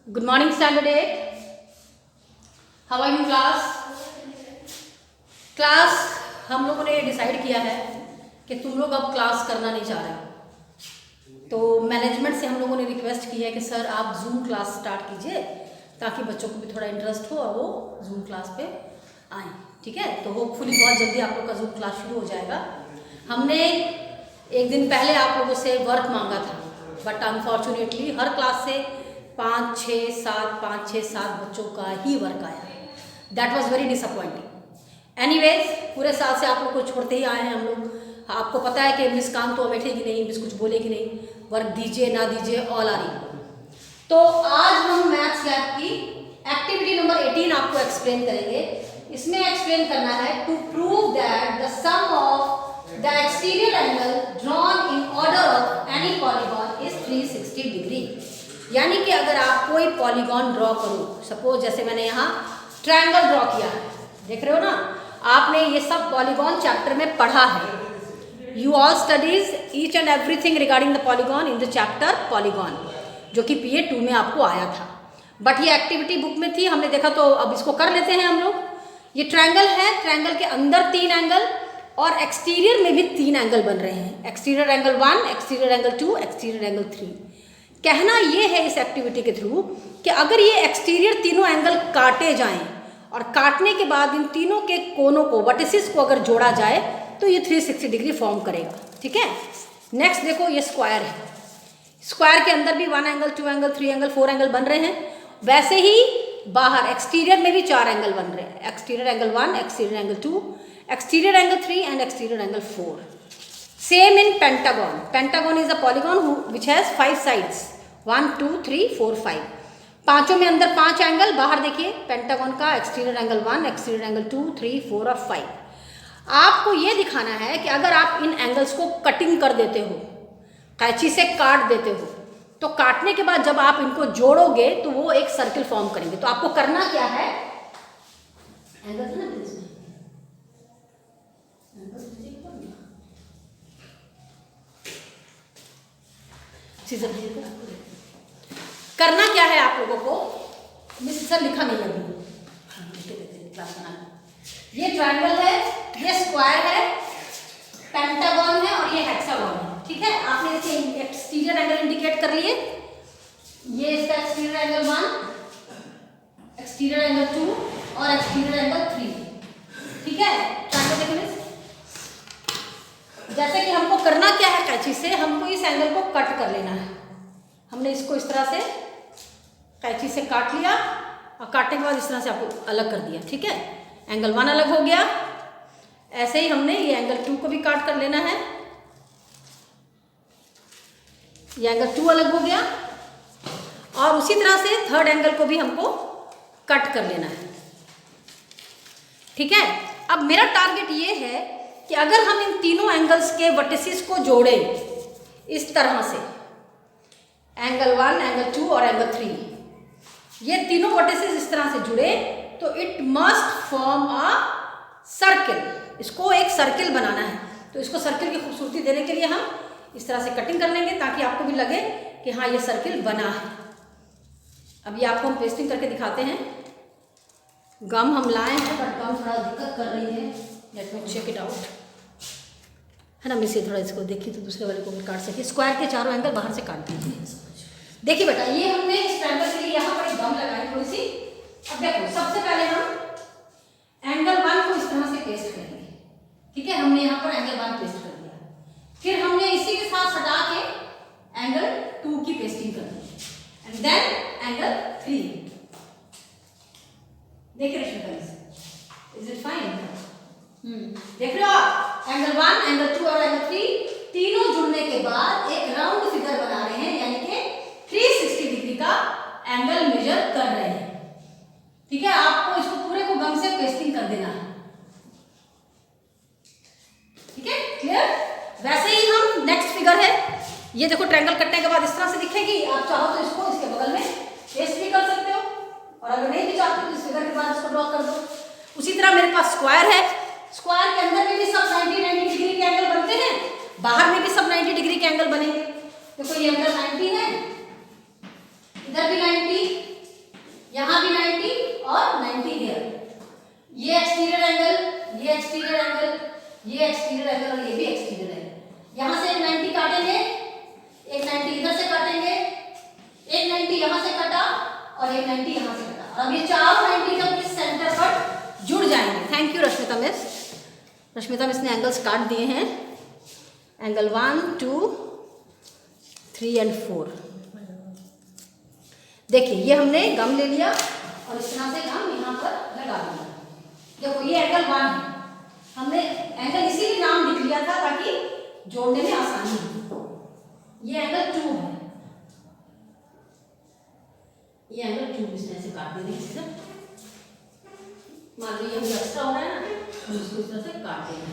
Good morning, standard 8. How are you, class? Class हम लोगों ने डिसाइड किया है कि तुम लोग अब क्लास करना नहीं चाह रहे हो, तो मैनेजमेंट से हम लोगों ने रिक्वेस्ट की है कि सर आप जूम क्लास स्टार्ट कीजिए ताकि बच्चों को भी थोड़ा इंटरेस्ट हो और वो जूम क्लास पे आए। ठीक है, तो होपफुली बहुत जल्दी आप लोग का जूम क्लास शुरू हो जाएगा। हमने एक दिन पहले आप लोगों से वर्क मांगा था, बट अनफॉर्चुनेटली हर क्लास से 5, 6, 7 बच्चों का ही वर्क आया। That was very disappointing. Anyways, पूरे साल से आप लोग को छोड़ते ही आए हैं हम लोग। आपको पता है कि मिस कान तो बैठेगी नहीं, मिस कुछ बोलेगी नहीं, वर्क दीजिए ना दीजिए ऑल आर इक्वल। तो आज हम मैथ्स लैब की एक्टिविटी नंबर 18 आपको एक्सप्लेन करेंगे। इसमें एक्सप्लेन करना है to prove that the sum of the exterior angle drawn in order of any polygon is 360 degree. यानी कि अगर आप कोई पॉलीगॉन ड्रॉ करो, सपोज जैसे मैंने यहाँ ट्रायंगल ड्रॉ किया है, देख रहे हो ना, आपने ये सब पॉलीगॉन चैप्टर में पढ़ा है। You all studies each and everything regarding the polygon in the chapter polygon, जो कि PA 2 में आपको आया था। बट ये एक्टिविटी बुक में थी, हमने देखा तो अब इसको कर लेते हैं हम लोग। ये ट्रायंगल है, ट्रायंगल के अंदर 3 एंगल और एक्सटीरियर में भी 3 एंगल बन रहे हैं। Exterior angle 1, exterior angle 2, exterior angle 3। कहना ये है इस एक्टिविटी के थ्रू कि अगर ये एक्सटीरियर तीनों एंगल काटे जाएं और काटने के बाद इन तीनों के कोनों को, वर्टिसेस को अगर जोड़ा जाए तो ये 360 डिग्री फॉर्म करेगा। ठीक है, नेक्स्ट देखो, ये स्क्वायर है। स्क्वायर के अंदर भी 1 एंगल, 2 एंगल, 3 एंगल, 4 एंगल बन रहे हैं। वैसे ही बाहर एक्सटीरियर में भी 4 एंगल बन रहे हैं। Exterior angle 1, exterior angle 2, exterior angle 3 and exterior angle 4। Same in pentagon. Pentagon is a polygon which has 5 sides, 1, 2, 3, 4, 5। पांचों में अंदर 5 एंगल, बाहर देखिए पेंटागन का एक्सटीरियर एंगल 1, एक्सटीरियर एंगल 2, 3, 4 और 5। आपको ये दिखाना है कि अगर आप इन एंगल्स को कटिंग कर देते हो, कैंची से काट देते हो, तो काटने के बाद जब आप इनको जोड़ोगे तो वो एक सर्किल फॉर्म करेंगे। तो आपको करना क्या है, एंगल ना करना क्या है आप लोगों को, मिस सर लिखा नहीं अभी, क्लास बना। ये ट्रायंगल है, ये स्क्वायर है, पेंटागन है और ये हेक्सागन है। ठीक है, आपने इसके एक्सटीरियर एंगल इंडिकेट कर लिए। ये इसका एक्सटीरियर एंगल 1, एक्सटीरियर एंगल 2 और एक्सटीरियर एंगल 3। ठीक है, ट्रायंगल देखो मिस। जैसे कि हमको करना क्या है, कैंची से हमको इस एंगल को कट कर लेना है। हमने इसको इस तरह से कैंची से काट लिया और काटने के बाद इस तरह से आपको अलग कर दिया। ठीक है, एंगल 1 अलग हो गया। ऐसे ही हमने ये एंगल 2 को भी काट कर लेना है। ये एंगल 2 अलग हो गया और उसी तरह से थर्ड एंगल को भी हमको कट कर लेना है। ठीक है, अब मेरा टारगेट ये है कि अगर हम इन तीनों एंगल्स के वर्टिसेस को जोड़े इस तरह से, एंगल 1, एंगल 2 और एंगल 3, ये तीनों वर्टिसेस इस तरह से जुड़े तो it must form a circle. इसको एक सर्किल बनाना है, तो इसको सर्किल की खूबसूरती देने के लिए हम इस तरह से कटिंग कर लेंगे ताकि आपको भी लगे कि हाँ ये सर्किल बना है। अब ये आपको हम पेस्टिंग करके दिखाते हैं। गम हम लाए हैं बट गम थोड़ा दिक्कत कर रही है। Let me check it out, है ना मिस। ये थोड़ा इसको देखिए तो दूसरे वाले को भी काट सके। स्क्वायर के चारों एंगल बाहर से काट दीजिए। देखिए बेटा, ये हमने इस ट्रायंगल के लिए यहाँ पर एक गम लगाई थोड़ी सी। अब देखो, सबसे पहले हम एंगल 1 को इस तरह से पेस्ट करेंगे। ठीक है, हमने यहाँ पर एंगल 1 पेस्ट कर दिया। फिर हमने इसी के साथ सटा के एंगल 2 की पेस्टिंग कर दी एंड देन एंगल 3। देख रहे हो, इज इट फाइन? देख रहे हो आप, एंगल 1, एंगल 2 और एंगल 3 तीनों जुड़ने के बाद एक राउंड फिगर बना रहे हैं, यानी कि 360 डिग्री का एंगल मेजर कर रहे हैं। ठीक है, आपको इसको पूरे को गम से पेस्टिंग कर देना है। ठीक है, क्लियर? वैसे ही हम नेक्स्ट फिगर है, ये देखो ट्रायंगल कटने के बाद इस तरह से दिखेगी। आप चाहो तो इसको इसके बगल में पेस्ट भी कर सकते हो और अगर नहीं भी चाहते तो इस फिगर के बाद इसको ड्रॉ कर दो। उसी तरह मेरे पास स्क्वायर है, स्क्वायर के अंदर में भी सब 90 डिग्री के एंगल बनते हैं, बाहर में भी सब 90 डिग्री के एंगल बनेंगे। देखो ये अंदर 90 है, इधर भी 90, यहाँ भी 90 और 90 हियर। ये एक्सटीरियर एंगल, ये एक्सटीरियर एंगल, ये एक्सटीरियर एंगल और ये भी एक्सटीरियर एंगल। यहाँ से एक 90 काटेंगे, एक 90 इधर से काटेंगे, एक 90 यहाँ से कटा और एक 90 यहाँ से कटा। और अब ये चारों 90 जब इस सेंटर पर जुड़ जाएंगे। Thank you Rashmita miss. Rashmita miss ने एंगल्स काट दिए हैं, एंगल 1, 2, 3 और 4। देखिए ये हमने गम ले लिया और इस तरह से गम यहाँ पर लगा दिया। देखो ये एंगल 1 है, हमने एंगल इसीलिए नाम लिख लिया था ताकि जोड़ने में आसानी हो। ये एंगल 2 है, ये एंगल 2 इस तरह से काट देंगे इसी तरह। मान लो ये हम एक्स्ट्रा हो रहा है ना, हम इसको इस तरह से काट देंगे।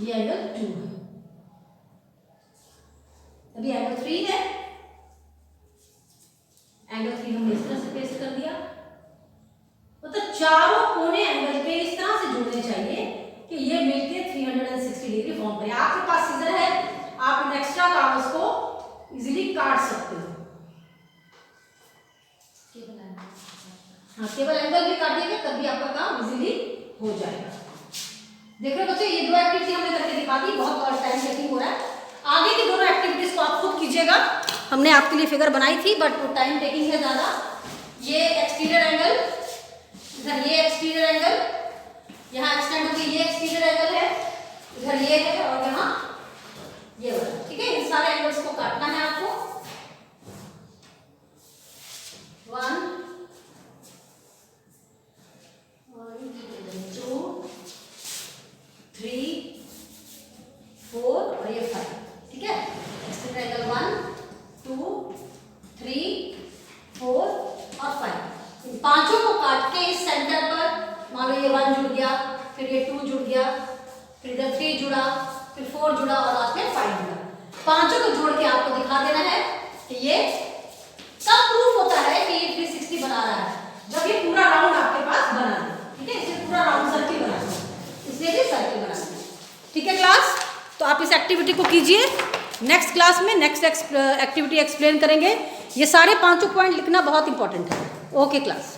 ये एंगल 2 है। अभी एंगल 3 है, एंगल 3 हमने इस तरह से पेस्ट कर दिया। मतलब चारों कोने एंगल पे इस तरह से जुड़ने चाहिए कि ये मिलके 360 डिग्री फॉर्म करें। आपके पास सीजर है, आप इन एक्स्ट्रा कागज को इजीली काट सकते हो। हाँ, केवल एंगल भी काटिएगा तब भी आपका काम इजीली हो जाएगा। देख रहे हो बच्चों, ये 2 एक्टिविटी हमने करके दिखा दी। बहुत और टाइम टेकिंग हो रहा है। आगे की दोनों एक्टिविटीज को आप खुद कीजिएगा। हमने आपके लिए फिगर बनाई थी बट वो टाइम टेकिंग है ज़्यादा। ये एक्सटीरियर एंगल, इधर ये एक्सटीरियर एंगल, यहाँ एक्सटेंड होकर ये एक्सटीरियर एंगल है, इधर ये है और यहाँ ये वाला। ठीक है, इन सारे एंगल्स को काटना है आपको। 1, 2, 3, 4 और ये 5। ठीक है, एक्सटीरियर एंगल 1, 2, 3, 4 और 5। इन पांचों को काट के इस सेंटर पर, मान लो ये 1 जुड़ गया, फिर ये 2 जुड़ गया, फिर इधर 3 जुड़ा, फिर 4 जुड़ा और लास्ट में 5 जुड़ा। पांचों को जोड़ के आपको दिखा देना है कि ये कब प्रूफ होता है कि ये 360 बना रहा है, जब ये पूरा राउंड आपके पास बना है। ठीक है, इसे पूरा राउंड सर्किल बना है, इसलिए भी सर्किल बना है। ठीक है क्लास, तो आप इस एक्टिविटी को कीजिए। नेक्स्ट क्लास में नेक्स्ट एक्टिविटी एक्सप्लेन करेंगे। ये सारे 5 पॉइंट लिखना बहुत इंपॉर्टेंट है। Okay class.